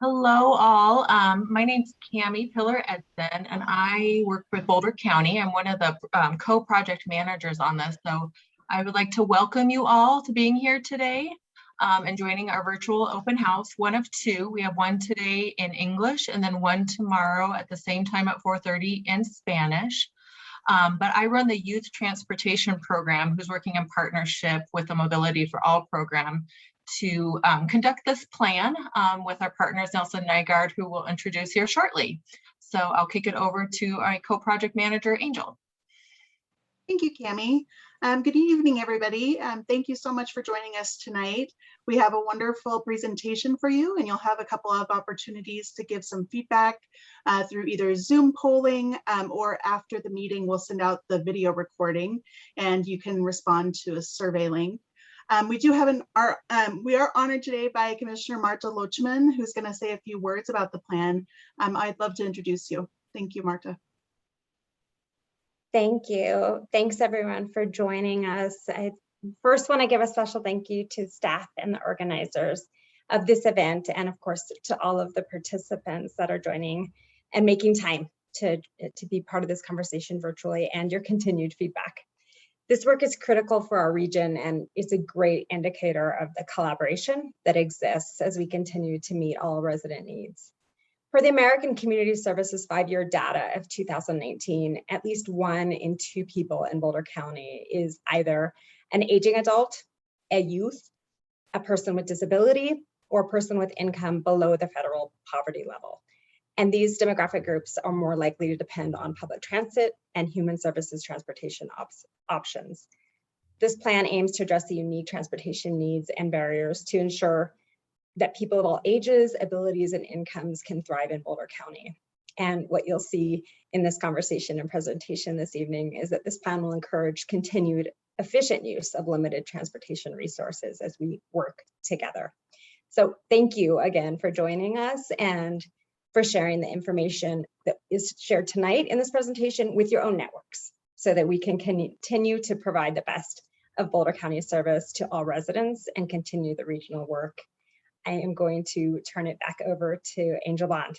Hello, all. My name's Cami Pillar Edson, and I work with Boulder County. I'm one of the co-project managers on this. So I would like to welcome you all to being here today and joining our virtual open house, one of two. We have one today in English and then one tomorrow at the same time at 4:30 in Spanish. But I run the Youth Transportation Program, who's working in partnership with the Mobility for All program to conduct this plan with our partners, Nelson Nygaard, who will introduce here shortly. So I'll kick it over to our co-project manager, Angel. Thank you, Cami. Good evening, everybody. Thank you so much for joining us tonight. We have a wonderful presentation for you, and you'll have a couple of opportunities to give some feedback through either Zoom polling or after the meeting, we'll send out the video recording and you can respond to a survey link. We are honored today by Commissioner Marta Lochmann, who's going to say a few words about the plan. I'd love to introduce you. Thank you, Marta. Thank you. Thanks everyone for joining us. I first want to give a special thank you to staff and the organizers of this event, and of course to all of the participants that are joining and making time to be part of this conversation virtually, and your continued feedback. This work is critical for our region and is a great indicator of the collaboration that exists as we continue to meet all resident needs. For the American Community Services 5-year data of 2019, at least 1 in 2 people in Boulder County is either an aging adult, a youth, a person with disability, or a person with income below the federal poverty level. And these demographic groups are more likely to depend on public transit and human services transportation options. This plan aims to address the unique transportation needs and barriers to ensure that people of all ages, abilities, and incomes can thrive in Boulder County. And what you'll see in this conversation and presentation this evening is that this plan will encourage continued efficient use of limited transportation resources as we work together. So thank you again for joining us and for sharing the information that is shared tonight in this presentation with your own networks so that we can continue to provide the best of Boulder County service to all residents and continue the regional work. I am going to turn it back over to Angel Bond.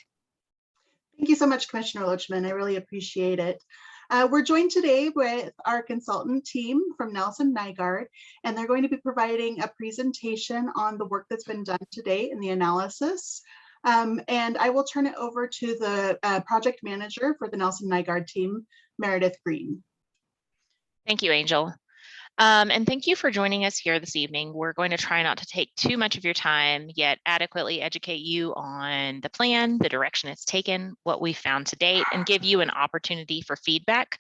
Thank you so much, Commissioner Lochmann. I really appreciate it. We're joined today with our consultant team from Nelson Nygaard, and they're going to be providing a presentation on the work that's been done today in the analysis. And I will turn it over to the project manager for the Nelson Nygaard team, Meredith Green. Thank you, Angel. And thank you for joining us here this evening. We're going to try not to take too much of your time, yet adequately educate you on the plan, the direction it's taken, what we found to date, and give you an opportunity for feedback.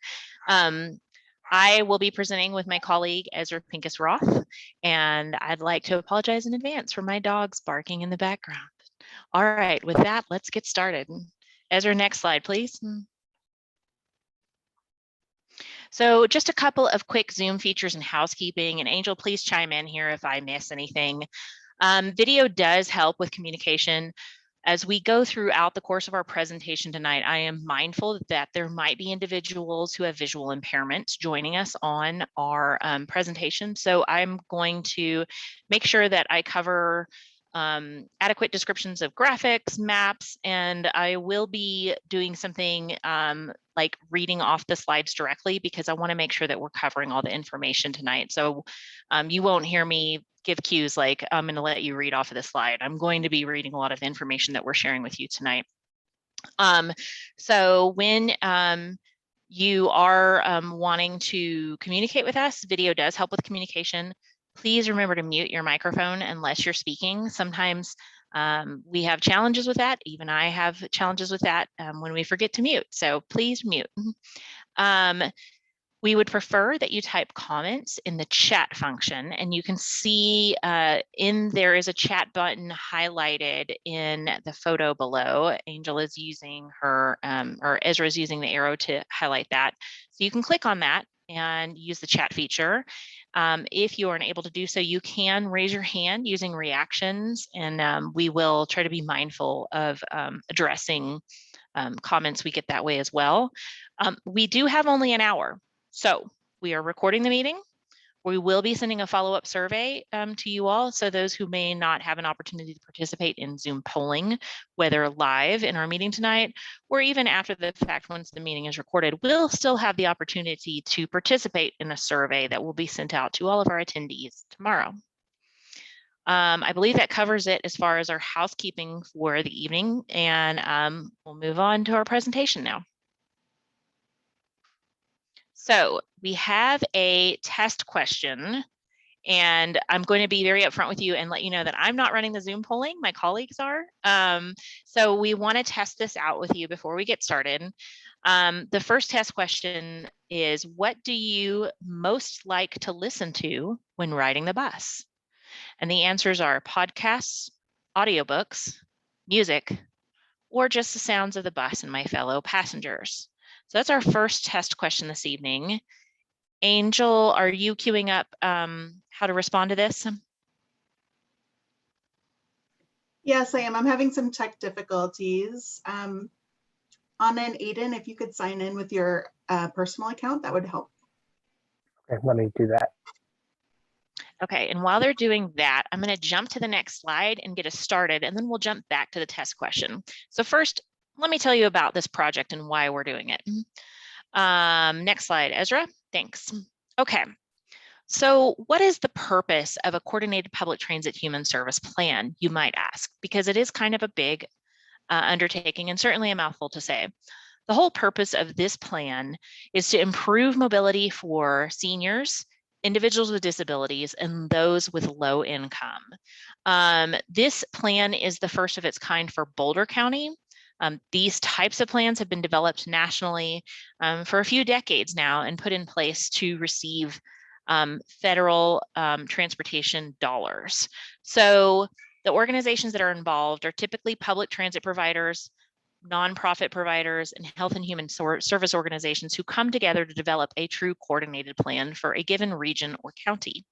I will be presenting with my colleague, Ezra Pincus Roth, and I'd like to apologize in advance for my dogs barking in the background. All right, with that, let's get started. Ezra, next slide, please. So just a couple of quick Zoom features and housekeeping, and Angel, please chime in here if I miss anything. Video does help with communication. As we go throughout the course of our presentation tonight, I am mindful that there might be individuals who have visual impairments joining us on our presentation. So I'm going to make sure that I cover adequate descriptions of graphics, maps, and I will be doing something like reading off the slides directly because I want to make sure that we're covering all the information tonight. So you won't hear me give cues like I'm going to let you read off of the slide. I'm going to be reading a lot of the information that we're sharing with you tonight. So when you are wanting to communicate with us, video does help with communication. Please remember to mute your microphone unless you're speaking. Sometimes we have challenges with that. Even I have challenges with that when we forget to mute. So please mute. We would prefer that you type comments in the chat function, and you can see there is a chat button highlighted in the photo below. Angel is using her, or Ezra is using the arrow to highlight that. So you can click on that and use the chat feature. If you aren't able to do so, you can raise your hand using reactions, and we will try to be mindful of addressing comments we get that way as well. We do have only an hour, so we are recording the meeting. We will be sending a follow-up survey to you all. So those who may not have an opportunity to participate in Zoom polling, whether live in our meeting tonight, or even after the fact, once the meeting is recorded, will still have the opportunity to participate in a survey that will be sent out to all of our attendees tomorrow. I believe that covers it as far as our housekeeping for the evening, and we'll move on to our presentation now. So we have a test question, and I'm going to be very upfront with you and let you know that I'm not running the Zoom polling, my colleagues are. So we want to test this out with you before we get started. The first test question is, what do you most like to listen to when riding the bus? And the answers are podcasts, audiobooks, music, or just the sounds of the bus and my fellow passengers. So that's our first test question this evening. Angel, are you queuing up how to respond to this? Yes, I am. I'm having some tech difficulties. Anna and Aiden, if you could sign in with your personal account, that would help. Okay, let me do that. Okay, and while they're doing that, I'm going to jump to the next slide and get us started, and then we'll jump back to the test question. So first, let me tell you about this project and why we're doing it. Next slide, Ezra. Thanks. Okay, so what is the purpose of a coordinated public transit human service plan, you might ask, because it is kind of a big undertaking and certainly a mouthful to say. The whole purpose of this plan is to improve mobility for seniors, individuals with disabilities, and those with low income. This plan is the first of its kind for Boulder County. These types of plans have been developed nationally for a few decades now and put in place to receive federal transportation dollars. So the organizations that are involved are typically public transit providers, nonprofit providers, and health and human service organizations who come together to develop a true coordinated plan for a given region or county.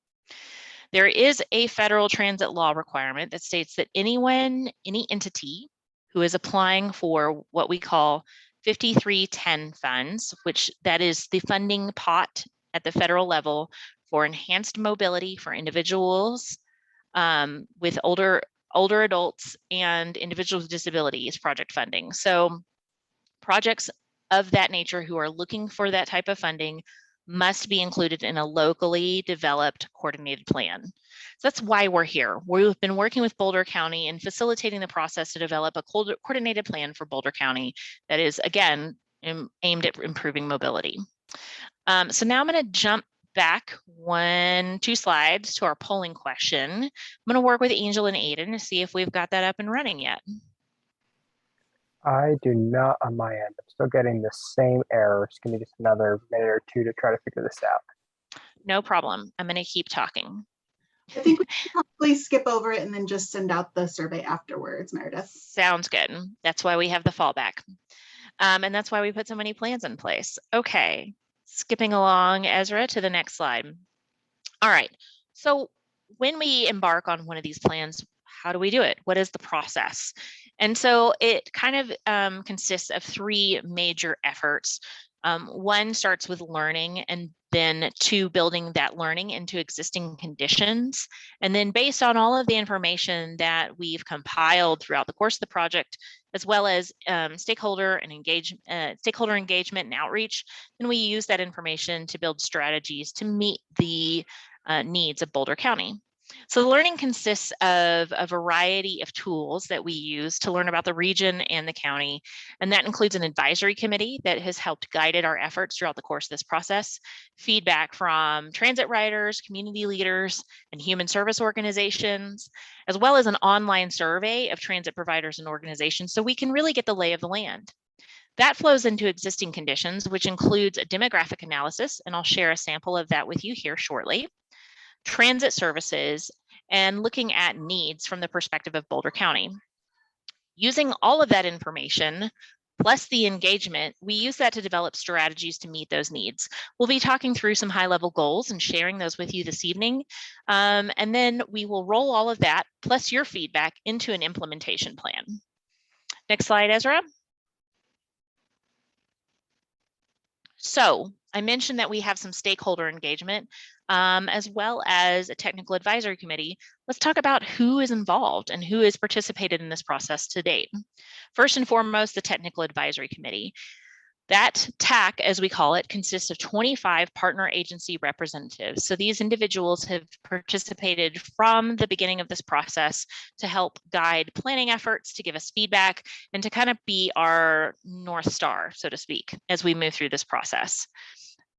There is a federal transit law requirement that states that any entity who is applying for what we call 5310 funds, which that is the funding pot at the federal level for enhanced mobility for individuals with older adults and individuals with disabilities project funding. So projects of that nature who are looking for that type of funding must be included in a locally developed coordinated plan. So that's why we're here. We've been working with Boulder County and facilitating the process to develop a coordinated plan for Boulder County that is, again, aimed at improving mobility. So now I'm going to jump back 2 slides to our polling question. I'm going to work with Angel and Aiden to see if we've got that up and running yet. I do not on my end. I'm still getting the same errors. Give me just another minute or two to try to figure this out. No problem. I'm going to keep talking. I think we should probably skip over it and then just send out the survey afterwards, Meredith. Sounds good. That's why we have the fallback. And that's why we put so many plans in place. Okay, skipping along, Ezra, to the next slide. All right, so when we embark on one of these plans, how do we do it? What is the process? And so it kind of consists of 3 major efforts. One starts with learning, and then 2, building that learning into existing conditions. And then based on all of the information that we've compiled throughout the course of the project, as well as stakeholder engagement and outreach, then we use that information to build strategies to meet the needs of Boulder County. So the learning consists of a variety of tools that we use to learn about the region and the county. And that includes an advisory committee that has helped guided our efforts throughout the course of this process, feedback from transit riders, community leaders, and human service organizations, as well as an online survey of transit providers and organizations so we can really get the lay of the land. That flows into existing conditions, which includes a demographic analysis, and I'll share a sample of that with you here shortly. Transit services, and looking at needs from the perspective of Boulder County. Using all of that information, plus the engagement, we use that to develop strategies to meet those needs. We'll be talking through some high-level goals and sharing those with you this evening. And then we will roll all of that, plus your feedback, into an implementation plan. Next slide, Ezra. So I mentioned that we have some stakeholder engagement. as well as a technical advisory committee, let's talk about who is involved and who has participated in this process to date. First and foremost, the technical advisory committee. That TAC, as we call it, consists of 25 partner agency representatives. So these individuals have participated from the beginning of this process to help guide planning efforts, to give us feedback, and to kind of be our North Star, so to speak, as we move through this process.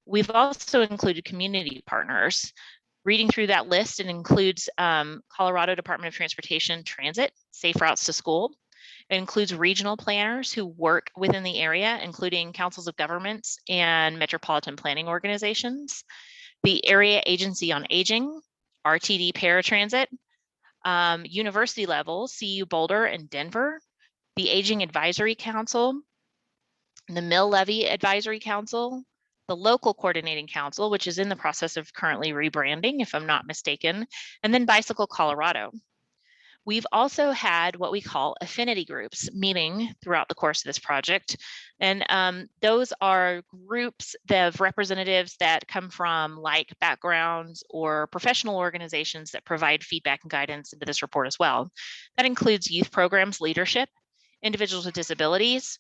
We've also included community partners. Reading through that list, it includes Colorado Department of Transportation Transit, Safe Routes to School. It includes regional planners who work within the area, including councils of governments and metropolitan planning organizations, the Area Agency on Aging, RTD Paratransit, university level, CU Boulder and Denver, the Aging Advisory Council, the Mill Levy Advisory Council, the Local Coordinating Council, which is in the process of currently rebranding, if I'm not mistaken, and then Bicycle Colorado. We've also had what we call affinity groups meeting throughout the course of this project. And those are groups of representatives that come from like backgrounds or professional organizations that provide feedback and guidance into this report as well. That includes youth programs leadership, individuals with disabilities,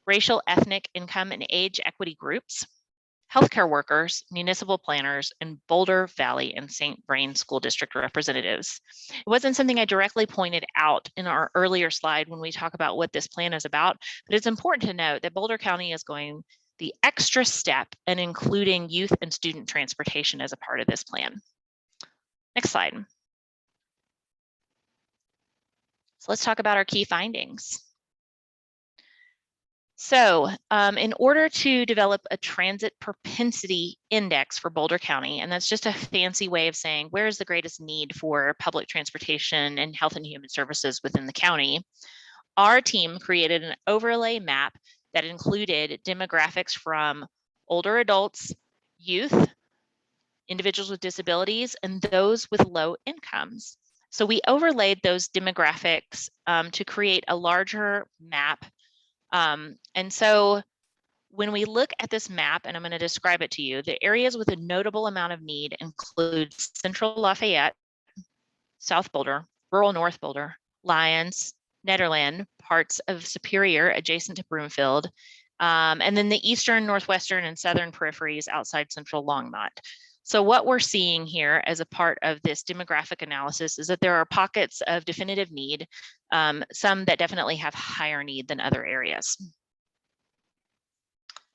racial, ethnic, income, and age equity groups, healthcare workers, municipal planners, and Boulder Valley and St. Vrain School District representatives. It wasn't something I directly pointed out in our earlier slide when we talk about what this plan is about, but it's important to note that Boulder County is going the extra step in including youth and student transportation as a part of this plan. Next slide. So let's talk about our key findings. So in order to develop a transit propensity index for Boulder County, and that's just a fancy way of saying where is the greatest need for public transportation and health and human services within the county, our team created an overlay map that included demographics from older adults, youth, individuals with disabilities, and those with low incomes. So we overlaid those demographics to create a larger map. And so when we look at this map, and I'm going to describe it to you, the areas with a notable amount of need include Central Lafayette, South Boulder, rural North Boulder, Lyons, Nederland, parts of Superior adjacent to Broomfield, and then the eastern, northwestern, and southern peripheries outside Central Longmont. So what we're seeing here as a part of this demographic analysis is that there are pockets of definitive need, some that definitely have higher need than other areas.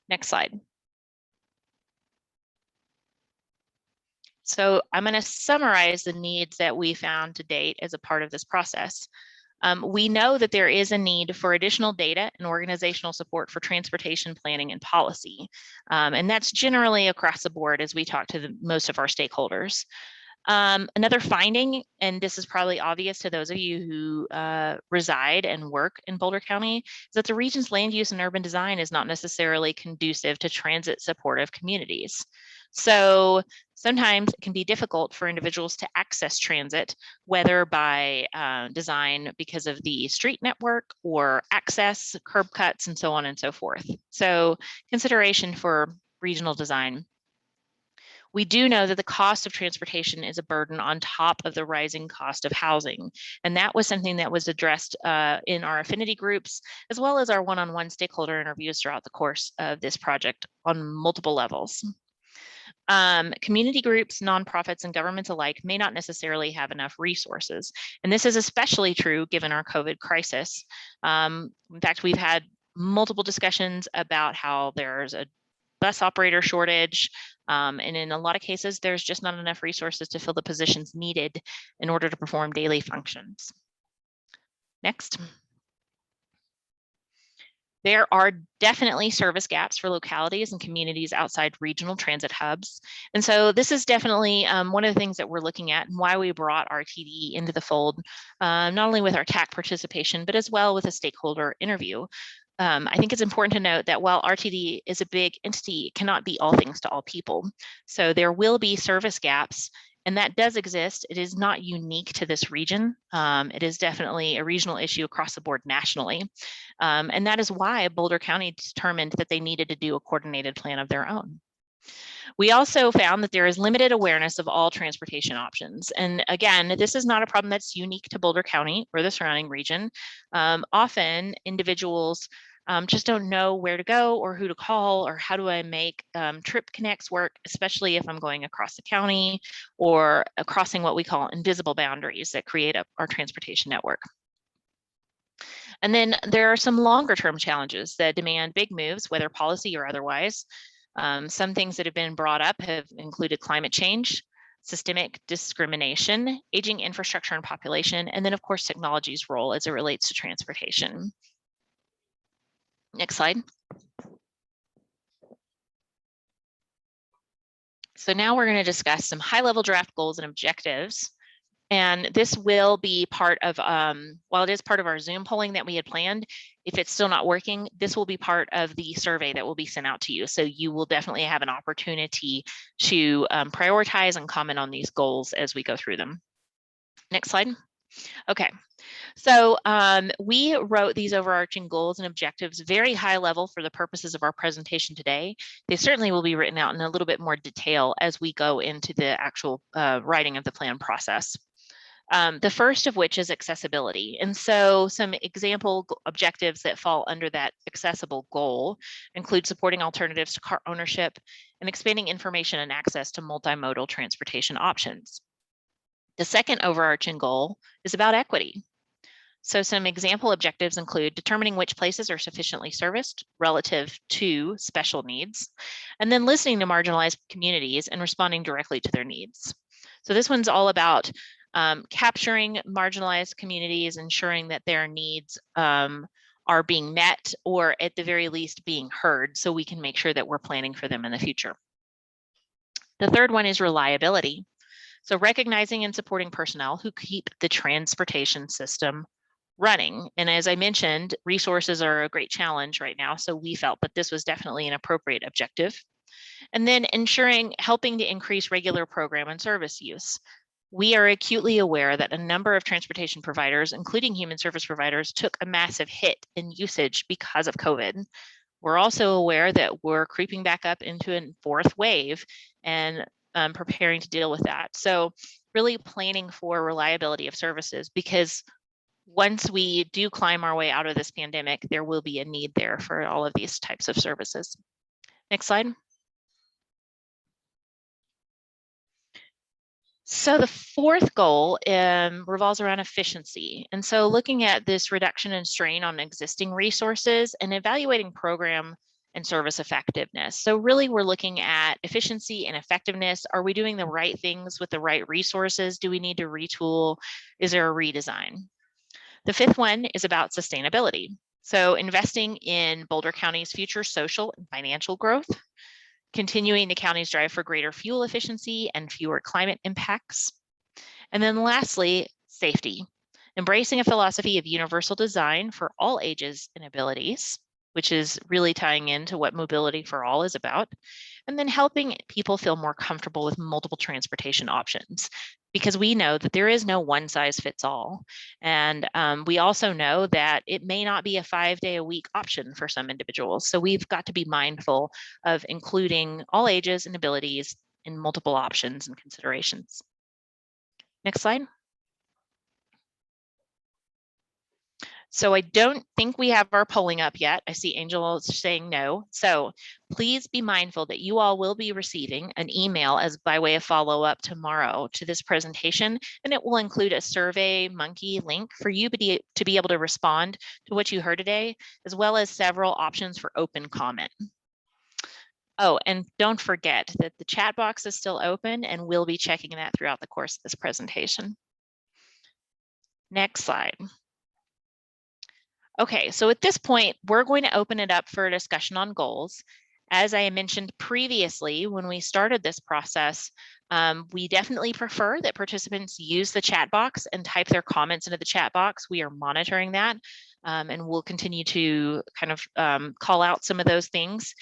Next slide. So I'm going to summarize the needs that we found to date as a part of this process. We know that there is a need for additional data and organizational support for transportation planning and policy. And that's generally across the board as we talk to most of our stakeholders. Another finding, and this is probably obvious to those of you who reside and work in Boulder County, is that the region's land use and urban design is not necessarily conducive to transit supportive communities. So sometimes it can be difficult for individuals to access transit, whether by design because of the street network or access, curb cuts, and so on and so forth. So consideration for regional design. We do know that the cost of transportation is a burden on top of the rising cost of housing. And that was something that was addressed in our affinity groups, as well as our one-on-one stakeholder interviews throughout the course of this project on multiple levels. Community groups, nonprofits, and governments alike may not necessarily have enough resources. And this is especially true given our COVID crisis. In fact, we've had multiple discussions about how there's a bus operator shortage, and in a lot of cases, there's just not enough resources to fill the positions needed in order to perform daily functions. Next. There are definitely service gaps for localities and communities outside regional transit hubs. And so this is definitely one of the things that we're looking at and why we brought RTD into the fold, not only with our TAC participation, but as well with a stakeholder interview. I think it's important to note that while RTD is a big entity, it cannot be all things to all people. So there will be service gaps, and that does exist. It is not unique to this region. It is definitely a regional issue across the board nationally. And that is why Boulder County determined that they needed to do a coordinated plan of their own. We also found that there is limited awareness of all transportation options. And again, this is not a problem that's unique to Boulder County or the surrounding region. Often individuals just don't know where to go or who to call or how do I make trip connects work, especially if I'm going across the county or crossing what we call invisible boundaries that create our transportation network. And then there are some longer term challenges that demand big moves, whether policy or otherwise. Some things that have been brought up have included climate change, systemic discrimination, aging infrastructure and population, and then of course technology's role as it relates to transportation. Next slide. So now we're going to discuss some high-level draft goals and objectives. And this will be part of, while it is part of our Zoom polling that we had planned, if it's still not working, this will be part of the survey that will be sent out to you. So you will definitely have an opportunity to prioritize and comment on these goals as we go through them. Next slide. Okay, so we wrote these overarching goals and objectives very high level for the purposes of our presentation today. They certainly will be written out in a little bit more detail as we go into the actual writing of the plan process. The first of which is accessibility. And so some example objectives that fall under that accessible goal include supporting alternatives to car ownership and expanding information and access to multimodal transportation options. The second overarching goal is about equity. So some example objectives include determining which places are sufficiently serviced relative to special needs, and then listening to marginalized communities and responding directly to their needs. So this one's all about capturing marginalized communities, ensuring that their needs are being met, or at the very least being heard, so we can make sure that we're planning for them in the future. The third one is reliability. So recognizing and supporting personnel who keep the transportation system running. And as I mentioned, resources are a great challenge right now, so we felt that this was definitely an appropriate objective. And then helping to increase regular program and service use. We are acutely aware that a number of transportation providers, including human service providers, took a massive hit in usage because of COVID. We're also aware that we're creeping back up into a fourth wave and preparing to deal with that. So really planning for reliability of services, because once we do climb our way out of this pandemic, there will be a need there for all of these types of services. Next slide. So the fourth goal revolves around efficiency. And so looking at this reduction in strain on existing resources and evaluating program and service effectiveness. So really we're looking at efficiency and effectiveness. Are we doing the right things with the right resources? Do we need to retool? Is there a redesign? The fifth one is about sustainability. So investing in Boulder County's future social and financial growth, continuing the county's drive for greater fuel efficiency and fewer climate impacts. And then lastly, safety. Embracing a philosophy of universal design for all ages and abilities, which is really tying into what Mobility for All is about. And then helping people feel more comfortable with multiple transportation options, because we know that there is no one size fits all. And we also know that it may not be a 5-day-a-week option for some individuals. So we've got to be mindful of including all ages and abilities in multiple options and considerations. Next slide. So I don't think we have our polling up yet. I see Angel saying no. So please be mindful that you all will be receiving an email as by way of follow-up tomorrow to this presentation, and it will include a Survey Monkey link for you to be able to respond to what you heard today, as well as several options for open comment. Oh, and don't forget that the chat box is still open, and we'll be checking that throughout the course of this presentation. Next slide. Okay, so at this point, we're going to open it up for a discussion on goals. As I mentioned previously, when we started this process, we definitely prefer that participants use the chat box and type their comments into the chat box. We are monitoring that, and we'll continue to kind of call out some of those things.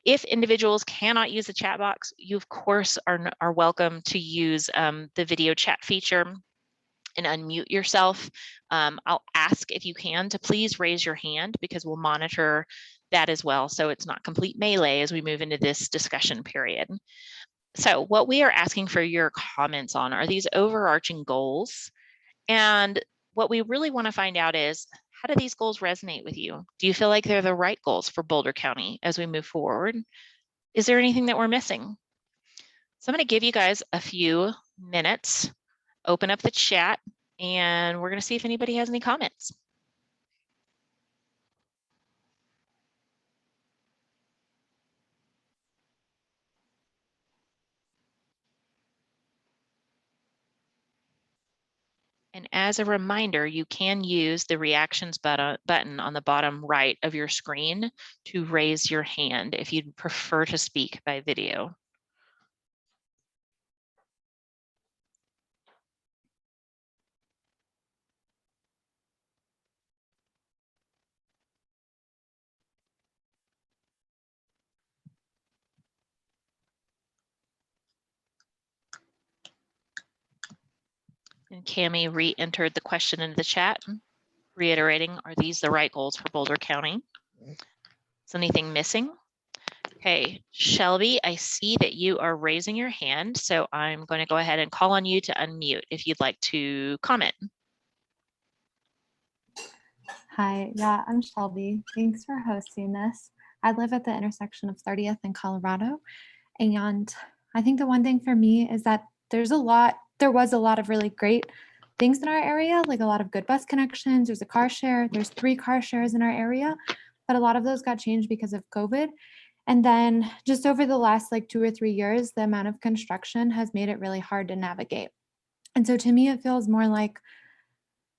If individuals cannot use the chat box, you of course are welcome to use the video chat feature and unmute yourself. I'll ask if you can to please raise your hand, because we'll monitor that as well, so it's not complete melee as we move into this discussion period. So what we are asking for your comments on are these overarching goals. And what we really want to find out is, how do these goals resonate with you? Do you feel like they're the right goals for Boulder County as we move forward? Is there anything that we're missing? So I'm going to give you guys a few minutes, open up the chat, and we're going to see if anybody has any comments. And as a reminder, you can use the reactions button on the bottom right of your screen to raise your hand if you'd prefer to speak by video. And Cami re-entered the question into the chat, reiterating, are these the right goals for Boulder County? Is anything missing? Okay, Shelby, I see that you are raising your hand, so I'm going to go ahead and call on you to unmute if you'd like to comment. Hi, yeah, I'm Shelby. Thanks for hosting this. I live at the intersection of 30th and Colorado, and I think the one thing for me is that there was a lot of really great things in our area, like a lot of good bus connections. There's a car share. There's 3 car shares in our area, but a lot of those got changed because of COVID. And then just over the last like 2 or 3 years, the amount of construction has made it really hard to navigate. And so to me, it feels more like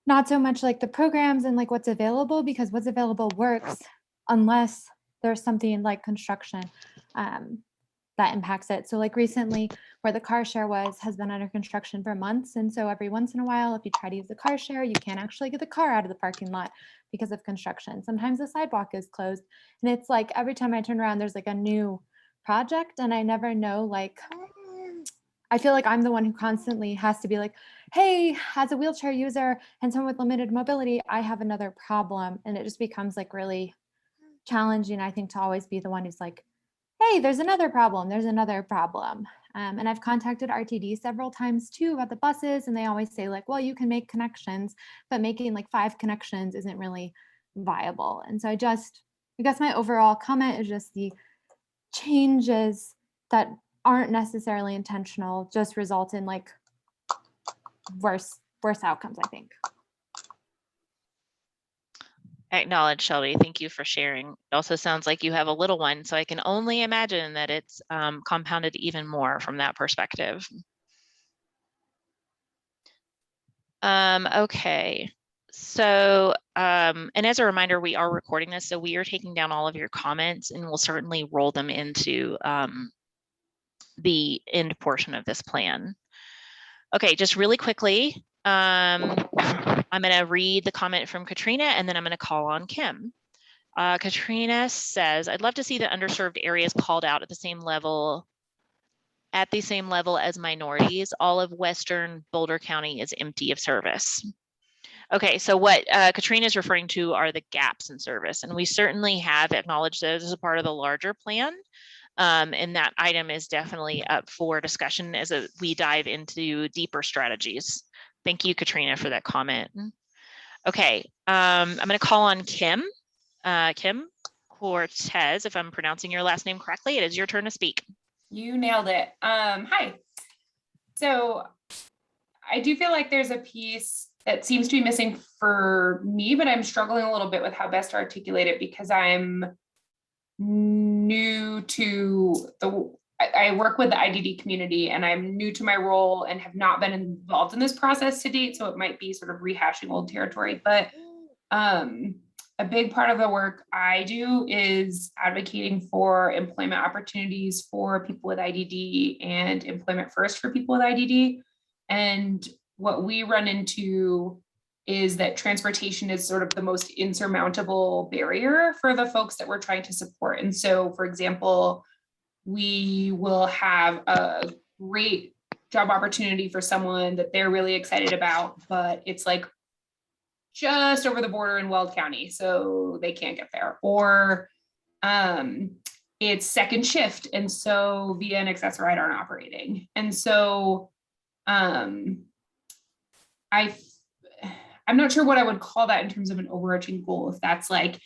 not so much like the programs and like what's available, because what's available works unless there's something like construction that impacts it. So like recently where the car share has been under construction for months. And so every once in a while, if you try to use the car share, you can't actually get the car out of the parking lot because of construction. Sometimes the sidewalk is closed. And it's like every time I turn around, there's like a new project and I never know, like, I feel like I'm the one who constantly has to be like, hey, as a wheelchair user and someone with limited mobility, I have another problem. And it just becomes like really challenging, I think, to always be the one who's like, hey, there's another problem. There's another problem. And I've contacted RTD several times too about the buses. And they always say like, well, you can make connections, but making like 5 connections isn't really viable. And so I guess my overall comment is just the changes that aren't necessarily intentional just result in like worse outcomes, I think. Acknowledge, Shelby. Thank you for sharing. It also sounds like you have a little one, so I can only imagine that it's compounded even more from that perspective. Okay, so, and as a reminder, we are recording this, so we are taking down all of your comments and we'll certainly roll them into the end portion of this plan. Okay, just really quickly, I'm going to read the comment from Katrina and then I'm going to call on Kim. Katrina says, I'd love to see the underserved areas called out at the same level as minorities. All of Western Boulder County is empty of service. Okay, so what Katrina is referring to are the gaps in service, and we certainly have acknowledged those as a part of the larger plan. And that item is definitely up for discussion as we dive into deeper strategies. Thank you, Katrina, for that comment. Okay, I'm going to call on Kim. Kim Cortez, if I'm pronouncing your last name correctly, it is your turn to speak. You nailed it. Hi. So I do feel like there's a piece that seems to be missing for me, but I'm struggling a little bit with how best to articulate it because I'm new to I work with the IDD community and I'm new to my role and have not been involved in this process to date. So it might be sort of rehashing old territory, but a big part of the work I do is advocating for employment opportunities for people with IDD and employment first for people with IDD. And what we run into is that transportation is sort of the most insurmountable barrier for the folks that we're trying to support. And so, for example, we will have a great job opportunity for someone that they're really excited about, but it's like just over the border in Weld County, so they can't get there. Or it's second shift, and so Via and Accessoride aren't operating. And so I'm not sure what I would call that in terms of an overarching goal, if that's like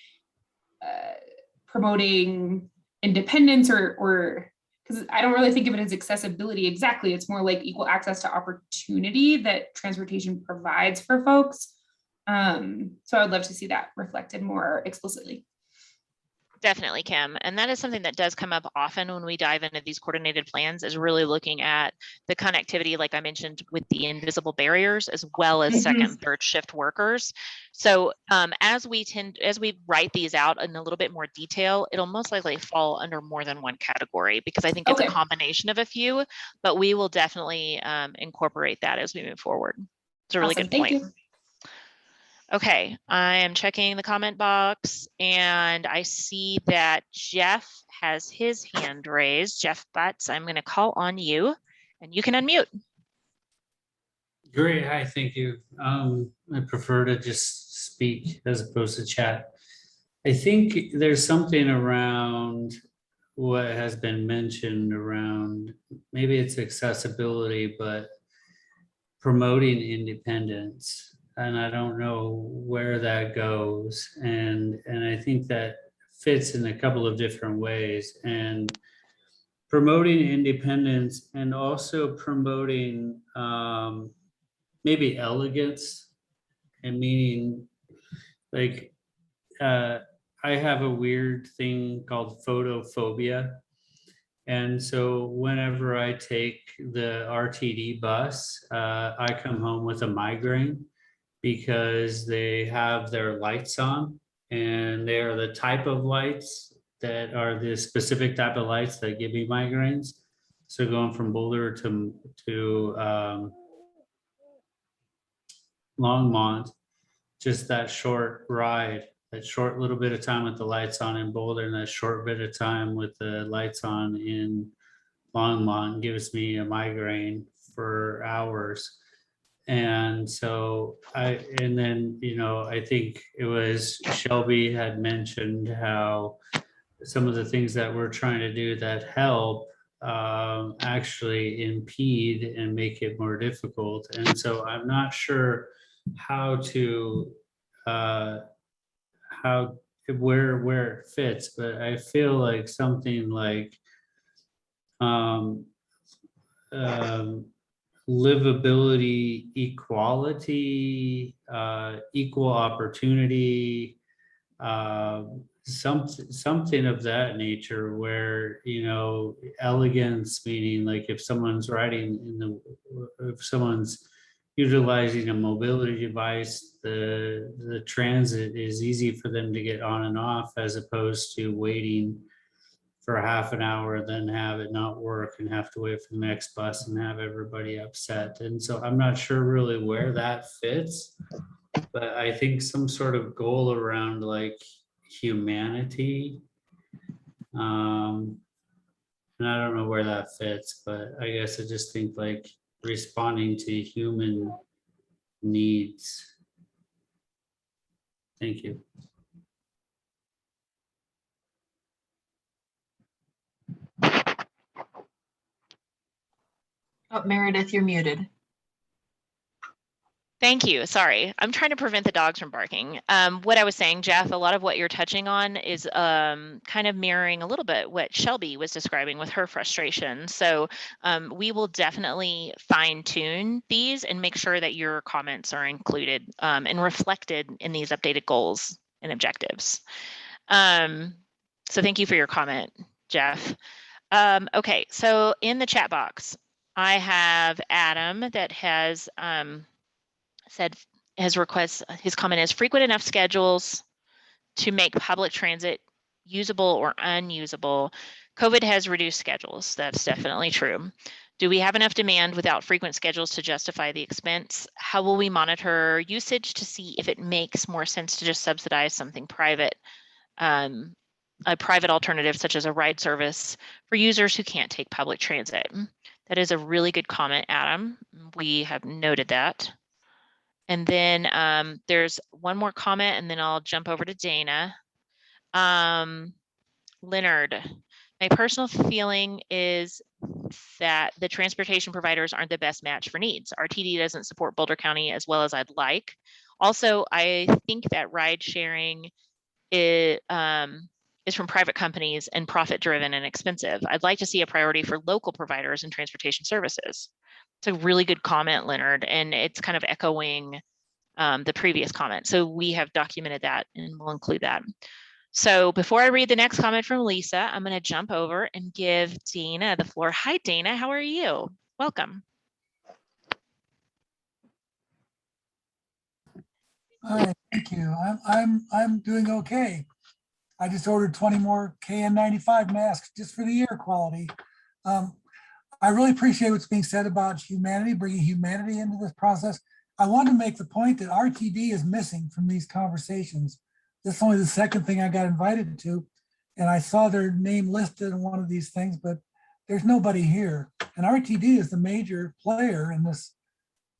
promoting independence or because I don't really think of it as accessibility exactly. It's more like equal access to opportunity that transportation provides for folks. So I would love to see that reflected more explicitly. Definitely, Kim. And that is something that does come up often when we dive into these coordinated plans, is really looking at the connectivity, like I mentioned, with the invisible barriers, as well as second, third shift workers. So as we write these out in a little bit more detail, it'll most likely fall under more than one category, because I think it's a combination of a few, but we will definitely incorporate that as we move forward. It's a really good point. Thank you. Okay, I am checking the comment box and I see that Jeff has his hand raised. Jeff Butts, I'm going to call on you and you can unmute. Great, hi, thank you. I prefer to just speak as opposed to chat. I think there's something around what has been mentioned around, maybe it's accessibility, but promoting independence. And I don't know where that goes. And I think that fits in a couple of different ways. And promoting independence and also promoting maybe elegance, and meaning like I have a weird thing called photophobia. And so whenever I take the RTD bus, I come home with a migraine, because they have their lights on, and they are the type of lights that are the specific type of lights that give me migraines. So going from Boulder to Longmont, just that short ride, that short little bit of time with the lights on in Boulder and that short bit of time with the lights on in Longmont gives me a migraine for hours. And so and then, I think it was Shelby had mentioned how some of the things that we're trying to do that help actually impede and make it more difficult. And so I'm not sure how to, where it fits, but I feel like something like, livability, equality, equal opportunity, something of that nature, where elegance, meaning like if someone's riding if someone's utilizing a mobility device, the transit is easy for them to get on and off, as opposed to waiting for half an hour, then have it not work and have to wait for the next bus and have everybody upset. And so I'm not sure really where that fits, but I think some sort of goal around like humanity. And I don't know where that fits, but I guess I just think like responding to human needs. Thank you. Oh, Meredith, you're muted. Thank you. Sorry, I'm trying to prevent the dogs from barking. What I was saying, Jeff, a lot of what you're touching on is kind of mirroring a little bit what Shelby was describing with her frustration. So we will definitely fine tune these and make sure that your comments are included and reflected in these updated goals and objectives. So thank you for your comment, Jeff. Okay, so in the chat box, I have Adam that has said his comment is frequent enough schedules to make public transit usable or unusable. COVID has reduced schedules. That's definitely true. Do we have enough demand without frequent schedules to justify the expense? How will we monitor usage to see if it makes more sense to just subsidize something private, a private alternative such as a ride service for users who can't take public transit? That is a really good comment, Adam. We have noted that. And then there's one more comment, and then I'll jump over to Dana. Leonard, my personal feeling is that the transportation providers aren't the best match for needs. RTD doesn't support Boulder County as well as I'd like. Also, I think that ride sharing is from private companies and profit driven and expensive. I'd like to see a priority for local providers and transportation services. It's a really good comment, Leonard, and it's kind of echoing the previous comment. So we have documented that and we'll include that. So before I read the next comment from Lisa, I'm going to jump over and give Dana the floor. Hi, Dana. How are you? Welcome. Hi, thank you. I'm doing okay. I just ordered 20 more KN95 masks just for the air quality. I really appreciate what's being said about humanity, bringing humanity into this process. I want to make the point that RTD is missing from these conversations. This is only the second thing I got invited to, and I saw their name listed in one of these things, but there's nobody here. And RTD is the major player in this,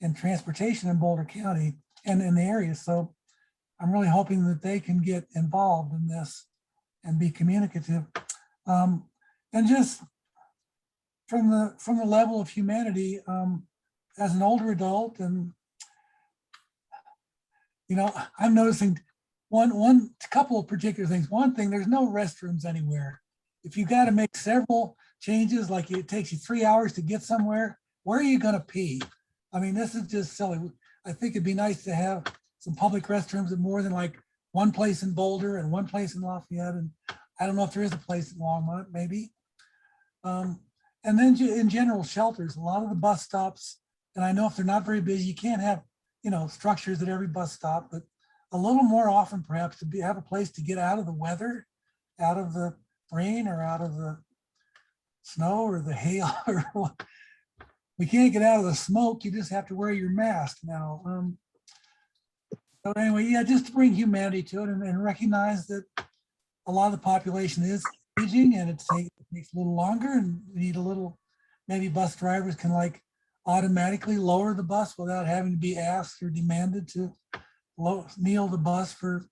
in transportation in Boulder County and in the area. So I'm really hoping that they can get involved in this and be communicative. And just from the level of humanity, as an older adult, and I'm noticing one couple of particular things. One thing, there's no restrooms anywhere. If you got to make several changes, like it takes you 3 hours to get somewhere, where are you going to pee? I mean, this is just silly. I think it'd be nice to have some public restrooms at more than like one place in Boulder and one place in Lafayette. And I don't know if there is a place in Longmont, maybe. And then in general, shelters, a lot of the bus stops, and I know if they're not very busy, you can't have, structures at every bus stop, but a little more often perhaps to have a place to get out of the weather, out of the rain or out of the snow or the hail or what. We can't get out of the smoke. You just have to wear your mask now. So anyway, yeah, just to bring humanity to it and recognize that a lot of the population is aging and it takes a little longer, and we need a little, maybe bus drivers can like automatically lower the bus without having to be asked or demanded to kneel the bus for,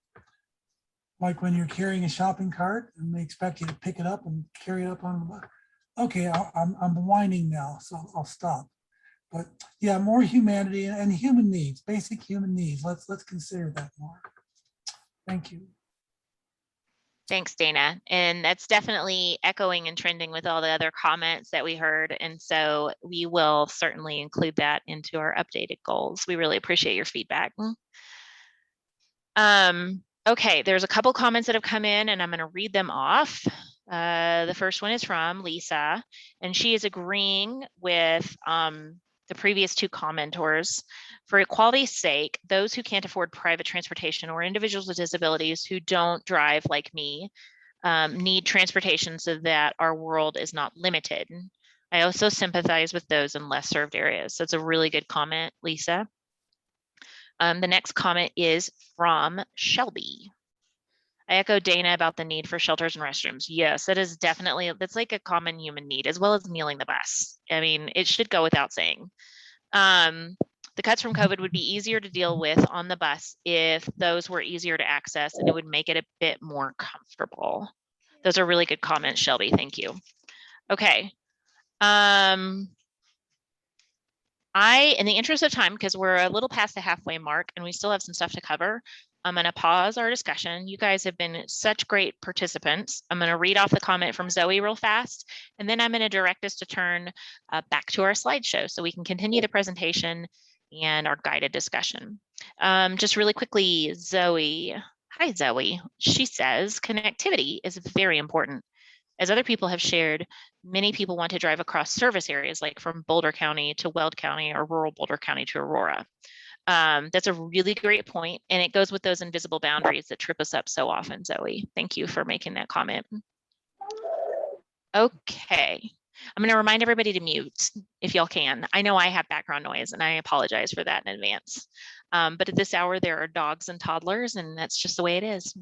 like when you're carrying a shopping cart and they expect you to pick it up and carry it up on the bus. Okay, I'm whining now, so I'll stop. But yeah, more humanity and human needs, basic human needs. Let's consider that more. Thank you. Thanks, Dana. And that's definitely echoing and trending with all the other comments that we heard. And so we will certainly include that into our updated goals. We really appreciate your feedback. Okay, there's a couple comments that have come in and I'm going to read them off. The first one is from Lisa, and she is agreeing with the previous two commenters. For equality's sake, those who can't afford private transportation or individuals with disabilities who don't drive like me need transportation so that our world is not limited. I also sympathize with those in less served areas. So it's a really good comment, Lisa. The next comment is from Shelby. I echo Dana about the need for shelters and restrooms. Yes, it is definitely, that's like a common human need, as well as kneeling the bus. I mean, it should go without saying. The cuts from COVID would be easier to deal with on the bus if those were easier to access, and it would make it a bit more comfortable. Those are really good comments, Shelby. Thank you. Okay. In the interest of time, because we're a little past the halfway mark and we still have some stuff to cover, I'm going to pause our discussion. You guys have been such great participants. I'm going to read off the comment from Zoe real fast, and then I'm going to direct us to turn back to our slideshow so we can continue the presentation and our guided discussion. Just really quickly, Zoe. Hi, Zoe. She says connectivity is very important. As other people have shared, many people want to drive across service areas, like from Boulder County to Weld County or rural Boulder County to Aurora. That's a really great point, and it goes with those invisible boundaries that trip us up so often, Zoe. Thank you for making that comment. Okay, I'm going to remind everybody to mute if y'all can. I know I have background noise, and I apologize for that in advance. But at this hour, there are dogs and toddlers, and that's just the way it is.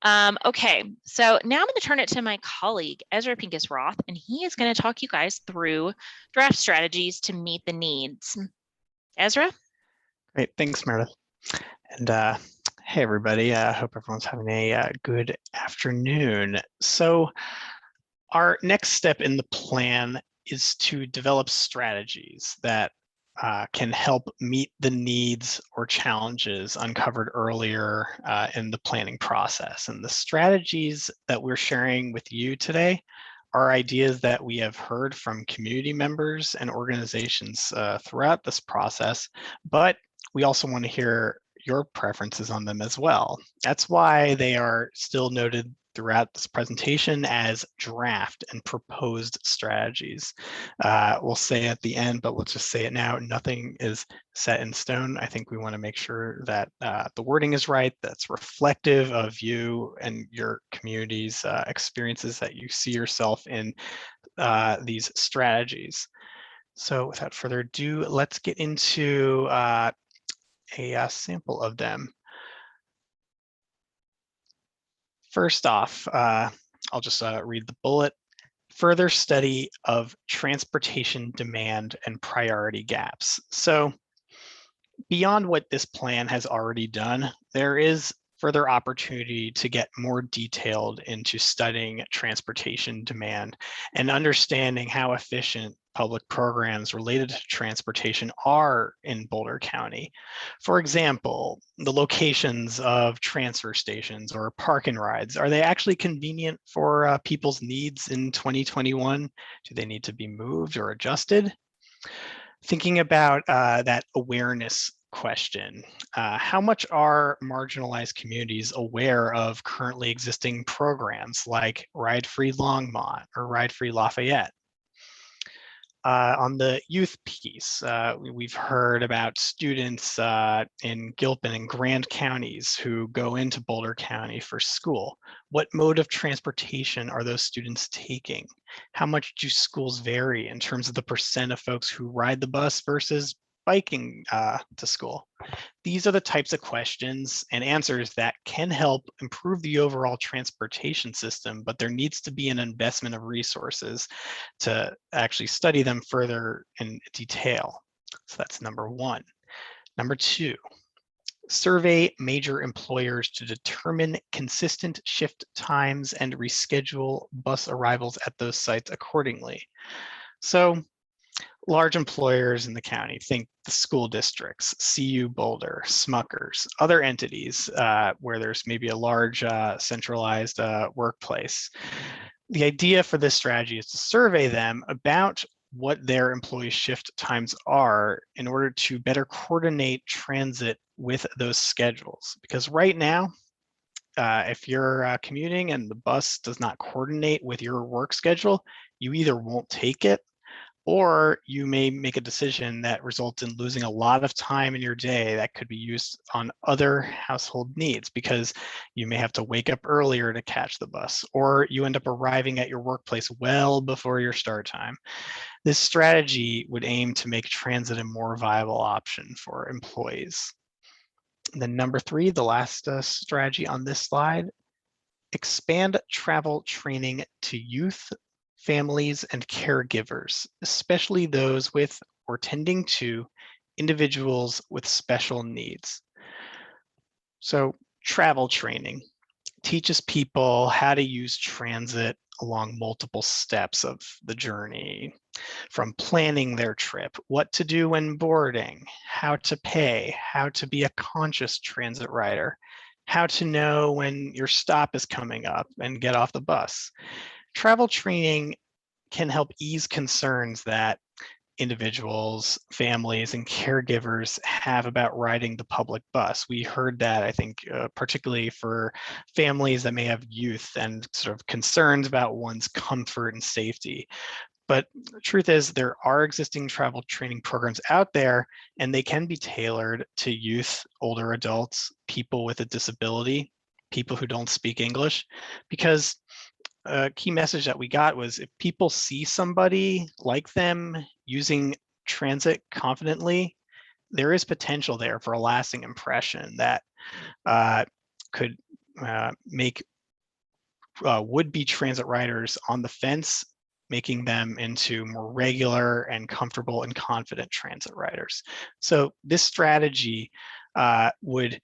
Okay, so now I'm going to turn it to my colleague, Ezra Pincus-Roth, and he is going to talk you guys through draft strategies to meet the needs. Ezra? Great, thanks, Meredith. And Hey everybody, I hope everyone's having a good afternoon. So our next step in the plan is to develop strategies that can help meet the needs or challenges uncovered earlier in the planning process. And the strategies that we're sharing with you today are ideas that we have heard from community members and organizations throughout this process, but we also want to hear your preferences on them as well. That's why they are still noted throughout this presentation as draft and proposed strategies. We'll say at the end, but we'll just say it now, nothing is set in stone. I think we want to make sure that the wording is right, that's reflective of you and your community's experiences, that you see yourself in these strategies. So without further ado, let's get into a sample of them. First off, I'll just read the bullet. Further study of transportation demand and priority gaps. So beyond what this plan has already done, there is further opportunity to get more detailed into studying transportation demand and understanding how efficient public programs related to transportation are in Boulder County. For example, the locations of transfer stations or park and rides, are they actually convenient for people's needs in 2021? Do they need to be moved or adjusted? Thinking about that awareness question, how much are marginalized communities aware of currently existing programs like Ride Free Longmont or Ride Free Lafayette? On the youth piece, we've heard about students in Gilpin and Grand counties who go into Boulder County for school. What mode of transportation are those students taking? How much do schools vary in terms of the percent of folks who ride the bus versus biking to school? These are the types of questions and answers that can help improve the overall transportation system, but there needs to be an investment of resources to actually study them further in detail. So that's number one. Number two, survey major employers to determine consistent shift times and reschedule bus arrivals at those sites accordingly. So large employers in the county, think the school districts, CU Boulder, Smuckers, other entities where there's maybe a large centralized workplace. The idea for this strategy is to survey them about what their employee shift times are in order to better coordinate transit with those schedules. Because right now, if you're commuting and the bus does not coordinate with your work schedule, you either won't take it, or you may make a decision that results in losing a lot of time in your day that could be used on other household needs, because you may have to wake up earlier to catch the bus, or you end up arriving at your workplace well before your start time. This strategy would aim to make transit a more viable option for employees. And then number three, the last strategy on this slide, expand travel training to youth, families, and caregivers, especially those with or tending to individuals with special needs. So travel training teaches people how to use transit along multiple steps of the journey, from planning their trip, what to do when boarding, how to pay, how to be a conscious transit rider, how to know when your stop is coming up and get off the bus. Travel training can help ease concerns that individuals, families, and caregivers have about riding the public bus. We heard that, I think, particularly for families that may have youth and sort of concerns about one's comfort and safety. But the truth is, there are existing travel training programs out there, and they can be tailored to youth, older adults, people with a disability, people who don't speak English, because a key message that we got was if people see somebody like them using transit confidently, there is potential there for a lasting impression that could make would-be transit riders on the fence, making them into more regular and comfortable and confident transit riders. So this strategy would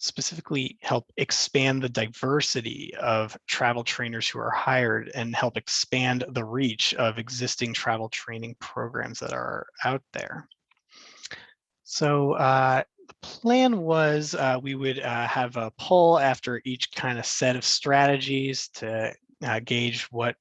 specifically help expand the diversity of travel trainers who are hired and help expand the reach of existing travel training programs that are out there. So the plan was we would have a poll after each kind of set of strategies to gauge what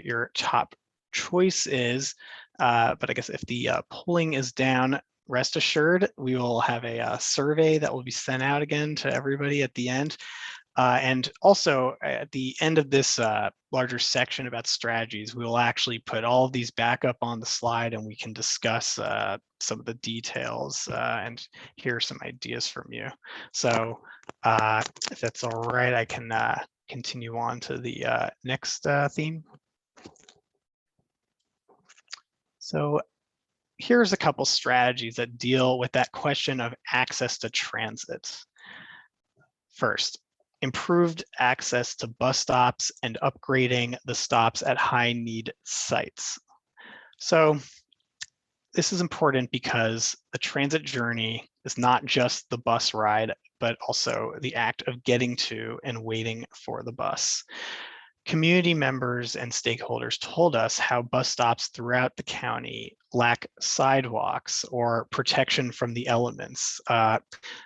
your top choice is. But I guess if the polling is down, rest assured, we will have a survey that will be sent out again to everybody at the end. And also at the end of this larger section about strategies, we will actually put all of these back up on the slide and we can discuss some of the details and hear some ideas from you. So if that's all right, I can continue on to the next theme. So here's a couple strategies that deal with that question of access to transit. First, improved access to bus stops and upgrading the stops at high need sites. So this is important because the transit journey is not just the bus ride, but also the act of getting to and waiting for the bus. Community members and stakeholders told us how bus stops throughout the county lack sidewalks or protection from the elements.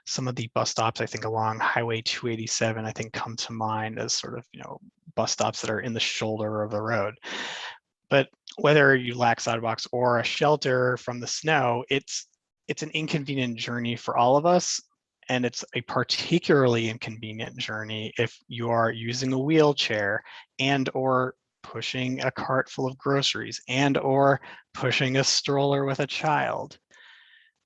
Some of the bus stops, I think along Highway 287, I think come to mind as sort of, bus stops that are in the shoulder of the road. But whether you lack sidewalks or a shelter from the snow, it's an inconvenient journey for all of us. And it's a particularly inconvenient journey if you are using a wheelchair and or pushing a cart full of groceries and or pushing a stroller with a child.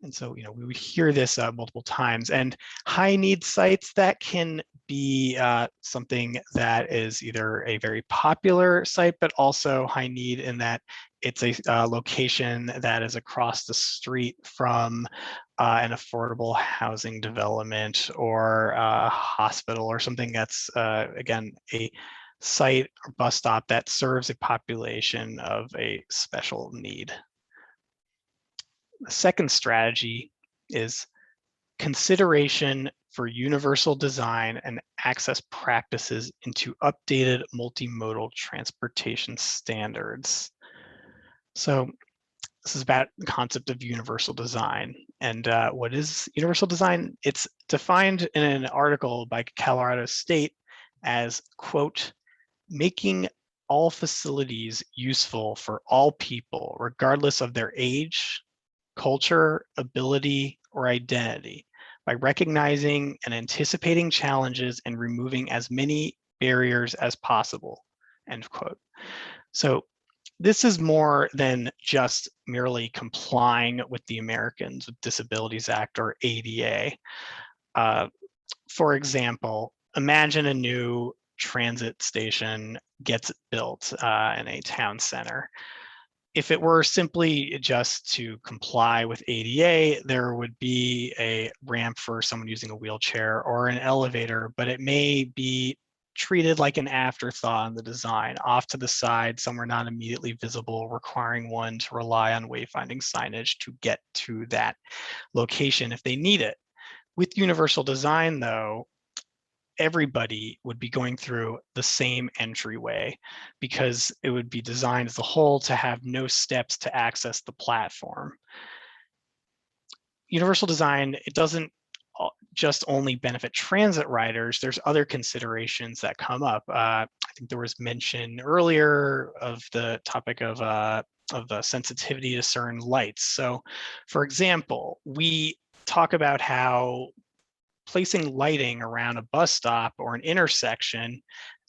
And so, we would hear this multiple times. And high need sites, that can be something that is either a very popular site, but also high need in that it's a location that is across the street from an affordable housing development or a hospital or something that's, again, a site or bus stop that serves a population of a special need. The second strategy is consideration for universal design and access practices into updated multimodal transportation standards. So this is about the concept of universal design. And what is universal design? It's defined in an article by Colorado State as, quote, making all facilities useful for all people, regardless of their age, culture, ability, or identity, by recognizing and anticipating challenges and removing as many barriers as possible, end quote. So this is more than just merely complying with the Americans with Disabilities Act or ADA. For example, imagine a new transit station gets built in a town center. If it were simply just to comply with ADA, there would be a ramp for someone using a wheelchair or an elevator, but it may be treated like an afterthought in the design, off to the side, somewhere not immediately visible, requiring one to rely on wayfinding signage to get to that location if they need it. With universal design, though, everybody would be going through the same entryway because it would be designed as a whole to have no steps to access the platform. Universal design, it doesn't just only benefit transit riders. There's other considerations that come up. I think there was mention earlier of the topic of the sensitivity to certain lights. So for example, we talk about how placing lighting around a bus stop or an intersection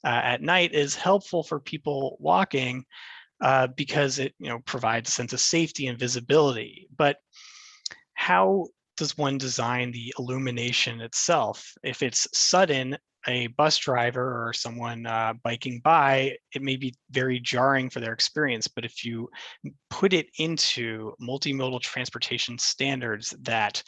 at night is helpful for people walking because it provides a sense of safety and visibility. But how does one design the illumination itself? If it's sudden, a bus driver or someone biking by, it may be very jarring for their experience. But if you put it into multimodal transportation standards that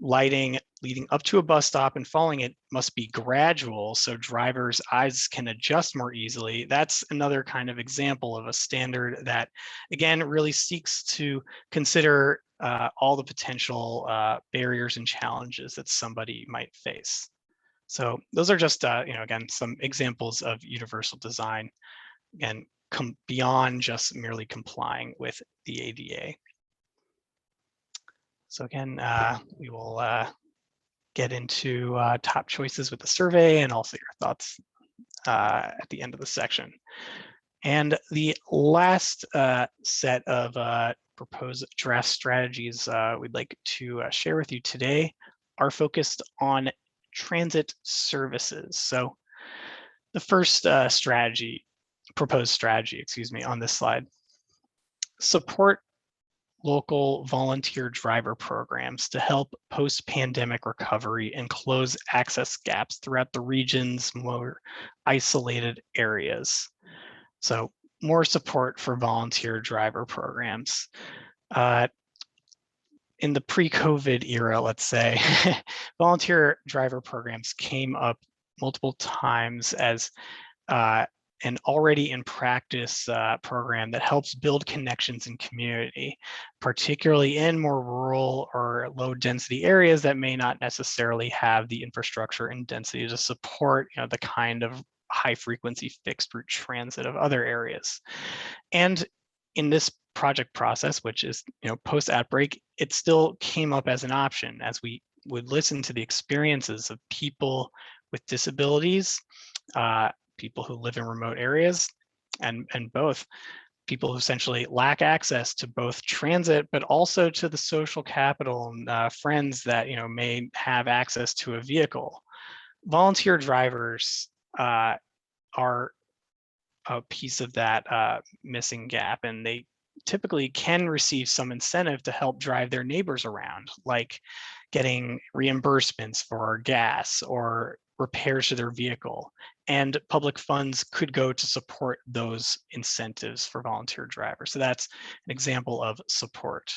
lighting leading up to a bus stop and following it must be gradual so drivers' eyes can adjust more easily, that's another kind of example of a standard that, again, really seeks to consider all the potential barriers and challenges that somebody might face. So those are just, again, some examples of universal design, and beyond just merely complying with the ADA. So again, we will get into top choices with the survey and also your thoughts at the end of the section. And the last set of proposed draft strategies we'd like to share with you today are focused on transit services. So the first proposed strategy, on this slide, support local volunteer driver programs to help post-pandemic recovery and close access gaps throughout the region's more isolated areas. So more support for volunteer driver programs. In the pre-COVID era, let's say, volunteer driver programs came up multiple times as an already in practice program that helps build connections in community, particularly in more rural or low density areas that may not necessarily have the infrastructure and density to support the kind of high frequency fixed route transit of other areas. And in this project process, which is post outbreak, it still came up as an option as we would listen to the experiences of people with disabilities, people who live in remote areas, and both people who essentially lack access to both transit, but also to the social capital and friends that may have access to a vehicle. Volunteer drivers are a piece of that missing gap, and they typically can receive some incentive to help drive their neighbors around, like getting reimbursements for gas or repairs to their vehicle. And public funds could go to support those incentives for volunteer drivers. So that's an example of support.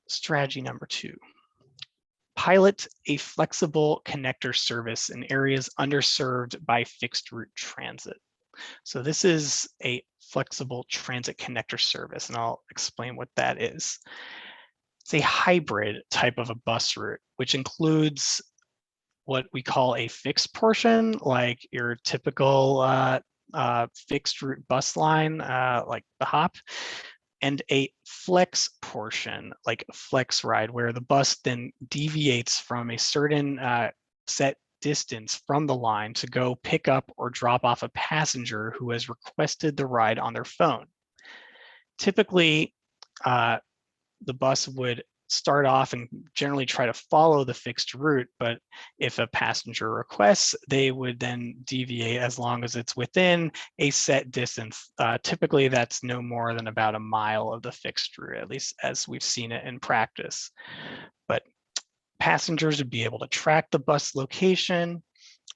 Strategy number 2. Pilot a flexible connector service in areas underserved by fixed route transit. So this is a flexible transit connector service, and I'll explain what that is. It's a hybrid type of a bus route, which includes what we call a fixed portion, like your typical fixed route bus line, like the HOP, and a flex portion, like flex ride, where the bus then deviates from a certain set distance from the line to go pick up or drop off a passenger who has requested the ride on their phone. Typically, the bus would start off and generally try to follow the fixed route, but if a passenger requests, they would then deviate as long as it's within a set distance. Typically, that's no more than about a mile of the fixed route, at least as we've seen it in practice. But passengers would be able to track the bus location,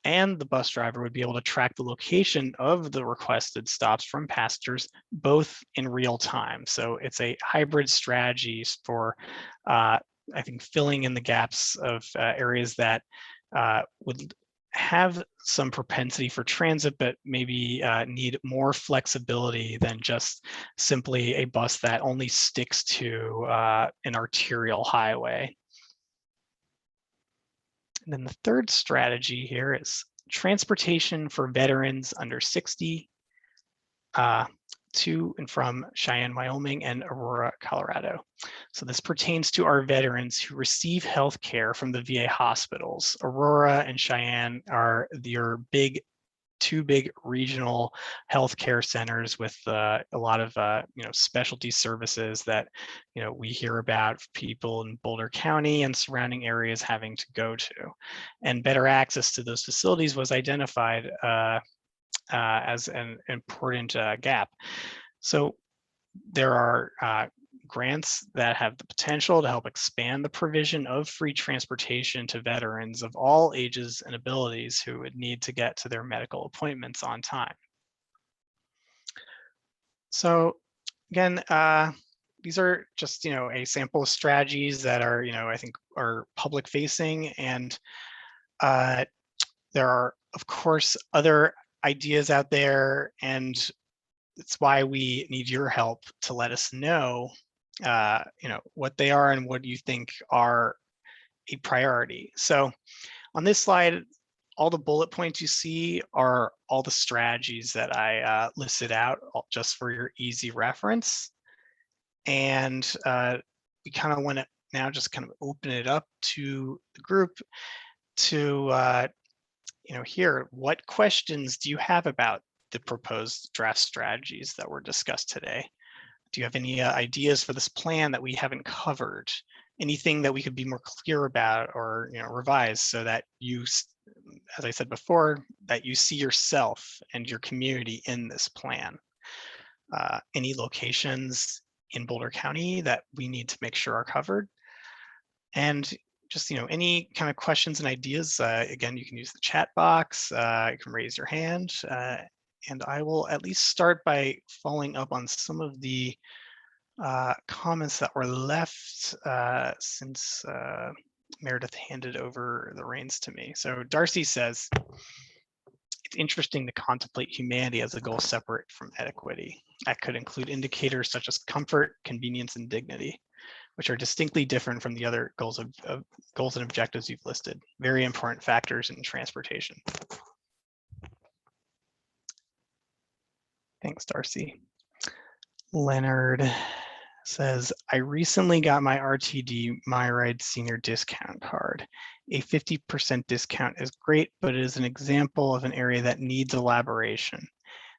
and the bus driver would be able to track the location of the requested stops from passengers, both in real time. So it's a hybrid strategy for, I think, filling in the gaps of areas that would have some propensity for transit, but maybe need more flexibility than just simply a bus that only sticks to an arterial highway. And then the third strategy here is transportation for veterans under 60 to and from Cheyenne, Wyoming, and Aurora, Colorado. So this pertains to our veterans who receive health care from the VA hospitals. Aurora and Cheyenne are your two big regional healthcare centers with a lot of specialty services that we hear about people in Boulder County and surrounding areas having to go to. And better access to those facilities was identified as an important gap. So there are grants that have the potential to help expand the provision of free transportation to veterans of all ages and abilities who would need to get to their medical appointments on time. So again, these are just a sample of strategies that are I think are public facing, and there are of course other ideas out there, and it's why we need your help to let us know what they are and what you think are a priority. So On this slide, all the bullet points you see are all the strategies that I listed out just for your easy reference. And we kind of want to now just kind of open it up to the group to hear what questions do you have about the proposed draft strategies that were discussed today? Do you have any ideas for this plan that we haven't covered? Anything that we could be more clear about or revise so that you, as I said before, that you see yourself and your community in this plan? Any locations in Boulder County that we need to make sure are covered? And just any kind of questions and ideas, again, you can use the chat box, you can raise your hand, and I will at least start by following up on some of the comments that were left since Meredith handed over the reins to me. So Darcy says, it's interesting to contemplate humanity as a goal separate from equity. That could include indicators such as comfort, convenience, and dignity, which are distinctly different from the other goals and objectives you've listed. Very important factors in transportation. Thanks, Darcy. Leonard says, I recently got my RTD MyRide Senior Discount card. A 50% discount is great, but it is an example of an area that needs elaboration.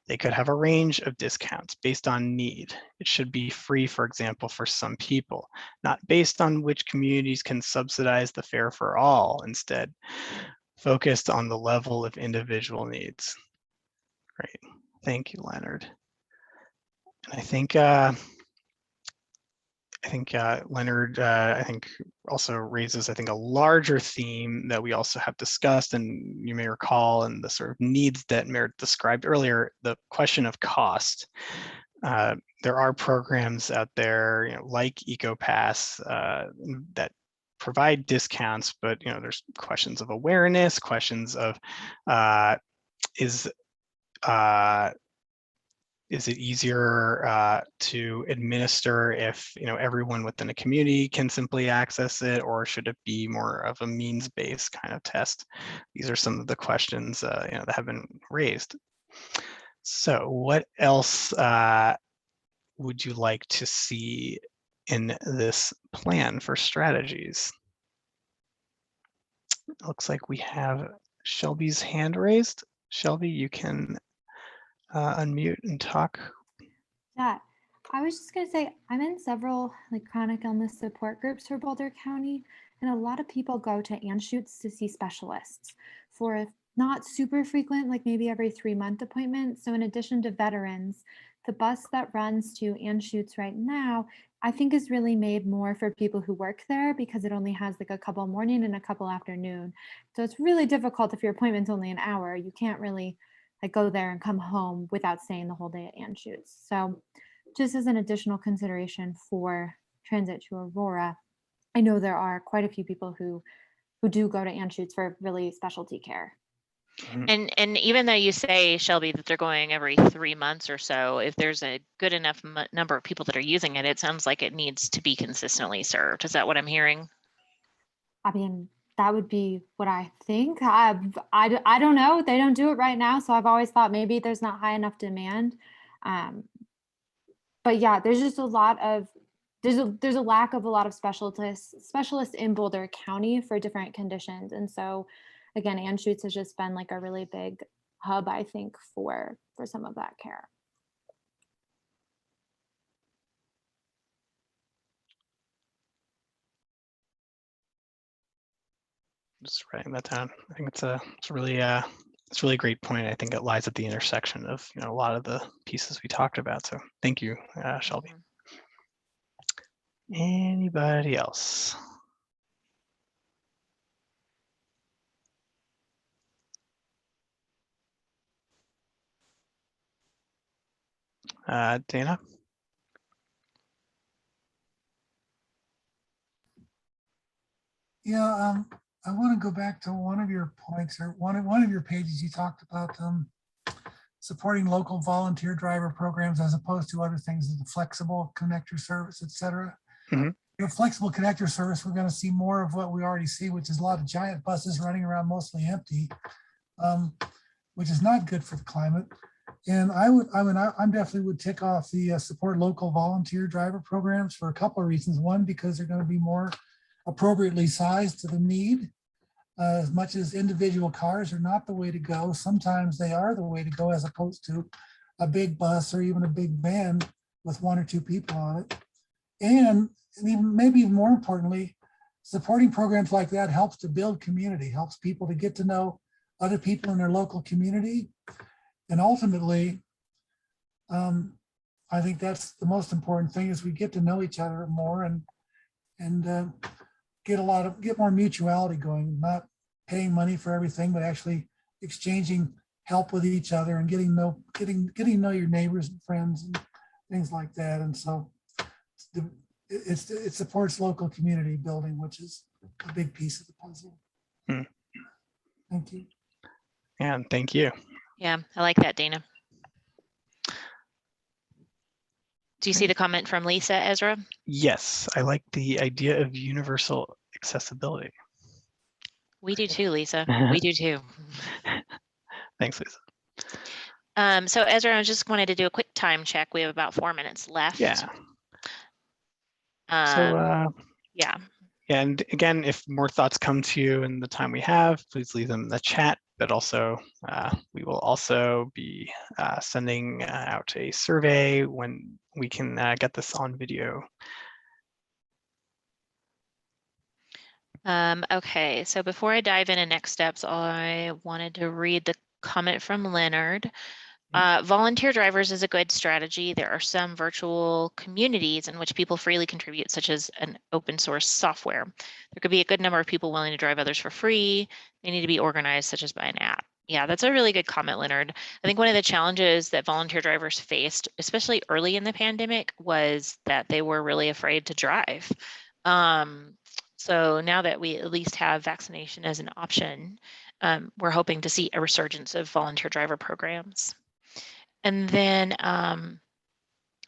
They could have a range of discounts based on need. It should be free, for example, for some people, not based on which communities can subsidize the fare for all, instead focused on the level of individual needs. Great, thank you, Leonard. And I think Leonard, also raises, a larger theme that we also have discussed, and you may recall in the sort of needs that Meredith described earlier, the question of cost. There are programs out there, like EcoPass, that provide discounts, but there's questions of awareness, questions of is it easier to administer if everyone within a community can simply access it, or should it be more of a means-based kind of test? These are some of the questions that have been raised. So, what else would you like to see in this plan for strategies? It looks like we have Shelby's hand raised. Shelby, you can unmute and talk. Yeah, I was just gonna say, I'm in several chronic illness support groups for Boulder County, and a lot of people go to Anschutz to see specialists for not super frequent, like maybe every 3-month appointment. So in addition to veterans, the bus that runs to Anschutz right now, I think is really made more for people who work there, because it only has a couple morning and a couple afternoon. So it's really difficult if your appointment's only an hour. You can't really go there and come home without staying the whole day at Anschutz. So just as an additional consideration for transit to Aurora, I know there are quite a few people who do go to Anschutz for really specialty care. And even though you say, Shelby, that they're going every 3 months or so, if there's a good enough number of people that are using it, it sounds like it needs to be consistently served. Is that what I'm hearing? I mean, that would be what I think. I don't know. They don't do it right now. So I've always thought maybe there's not high enough demand. But yeah, there's just a lot of, there's a lack of a lot of specialists in Boulder County for different conditions. And so again, Anschutz has just been a really big hub, I think, for some of that care. Just writing that down. I think it's a really a great point. I think it lies at the intersection of a lot of the pieces we talked about. So thank you, Shelby. Anybody else? Dana? Yeah, I want to go back to one of your points, or one of your pages. You talked about supporting local volunteer driver programs as opposed to other things, the flexible connector service, et cetera. Mm-hmm. The flexible connector service, we're going to see more of what we already see, which is a lot of giant buses running around mostly empty, which is not good for the climate. And I definitely would tick off the support local volunteer driver programs for a couple of reasons. One, because they're going to be more appropriately sized to the need. As much as individual cars are not the way to go, sometimes they are the way to go, as opposed to a big bus or even a big van with 1 or 2 people on it. And even, maybe even more importantly, supporting programs like that helps to build community, helps people to get to know other people in their local community. And ultimately, I think that's the most important thing, is we get to know each other more and get more mutuality going, not paying money for everything, but actually exchanging help with each other and getting to know your neighbors and friends and things like that. And so it supports local community building, which is a big piece of the puzzle. Thank you. And thank you. Yeah, I like that, Dana. Do you see the comment from Lisa, Ezra? Yes, I like the idea of universal accessibility. We do too, Lisa. We do too. Thanks, Lisa. So Ezra, I just wanted to do a quick time check. We have about 4 minutes left. Yeah. Yeah. And again, if more thoughts come to you in the time we have, please leave them in the chat. But also, we will also be sending out a survey when we can get this on video. Okay, so before I dive into next steps, I wanted to read the comment from Leonard. Volunteer drivers is a good strategy. There are some virtual communities in which people freely contribute, such as an open source software. There could be a good number of people willing to drive others for free. They need to be organized, such as by an app. Yeah, that's a really good comment, Leonard. I think one of the challenges that volunteer drivers faced, especially early in the pandemic, was that they were really afraid to drive. So now that we at least have vaccination as an option, we're hoping to see a resurgence of volunteer driver programs. And then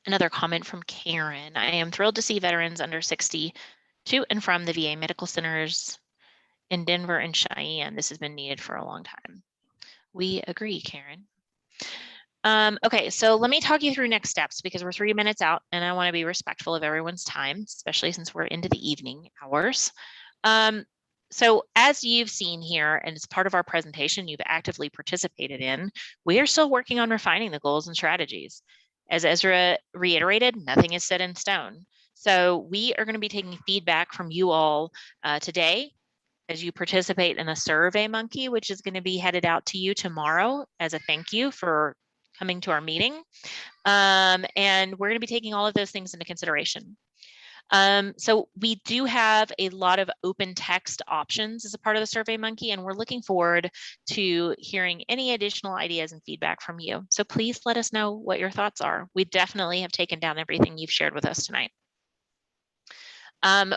another comment from Karen. I am thrilled to see veterans under 60 to and from the VA medical centers in Denver and Cheyenne. This has been needed for a long time. We agree, Karen. Okay, so let me talk you through next steps, because we're 3 minutes out and I want to be respectful of everyone's time, especially since we're into the evening hours. So as you've seen here, and it's part of our presentation you've actively participated in, we are still working on refining the goals and strategies. As Ezra reiterated, nothing is set in stone. So we are going to be taking feedback from you all today as you participate in a Survey Monkey, which is going to be headed out to you tomorrow as a thank you for coming to our meeting. And we're going to be taking all of those things into consideration. So we do have a lot of open text options as a part of the Survey Monkey, and we're looking forward to hearing any additional ideas and feedback from you. So please let us know what your thoughts are. We definitely have taken down everything you've shared with us tonight.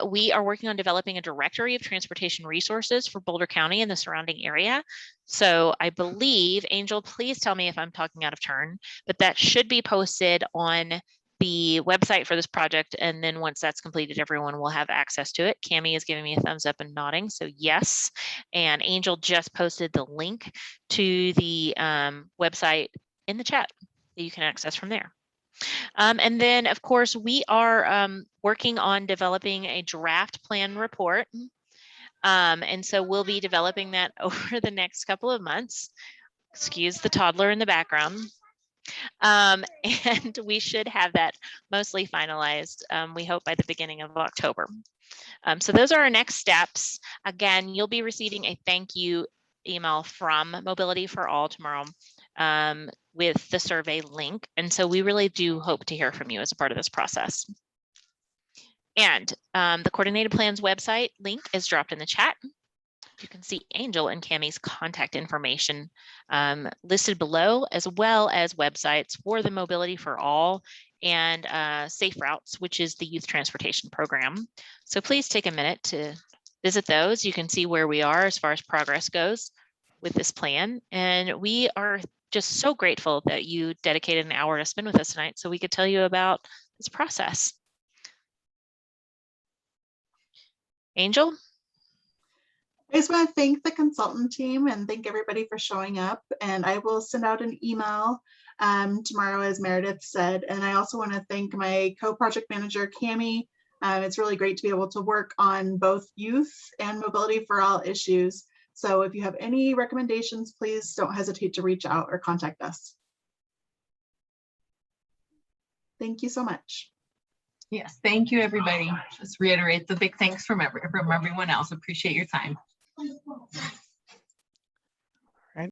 We are working on developing a directory of transportation resources for Boulder County and the surrounding area. So I believe, Angel, please tell me if I'm talking out of turn, but that should be posted on the website for this project. And then once that's completed, everyone will have access to it. Cami is giving me a thumbs up and nodding, so yes. And Angel just posted the link to the website in the chat that you can access from there. And then, of course, we are working on developing a draft plan report. And so we'll be developing that over the next couple of months. Excuse the toddler in the background. And we should have that mostly finalized, we hope, by the beginning of October. So those are our next steps. Again, you'll be receiving a thank you email from Mobility for All tomorrow with the survey link. And so we really do hope to hear from you as a part of this process. And the Coordinated Plans website link is dropped in the chat. You can see Angel and Cami's contact information listed below, as well as websites for the Mobility for All and Safe Routes, which is the youth transportation program. So please take a minute to visit those. You can see where we are as far as progress goes with this plan. And we are just so grateful that you dedicated an hour to spend with us tonight so we could tell you about this process. Angel? I just want to thank the consultant team and thank everybody for showing up. And I will send out an email tomorrow, as Meredith said. And I also want to thank my co-project manager, Cami. It's really great to be able to work on both youth and mobility for all issues. So if you have any recommendations, please don't hesitate to reach out or contact us. Thank you so much. Yes, thank you, everybody. Just reiterate the big thanks from everyone else. Appreciate your time.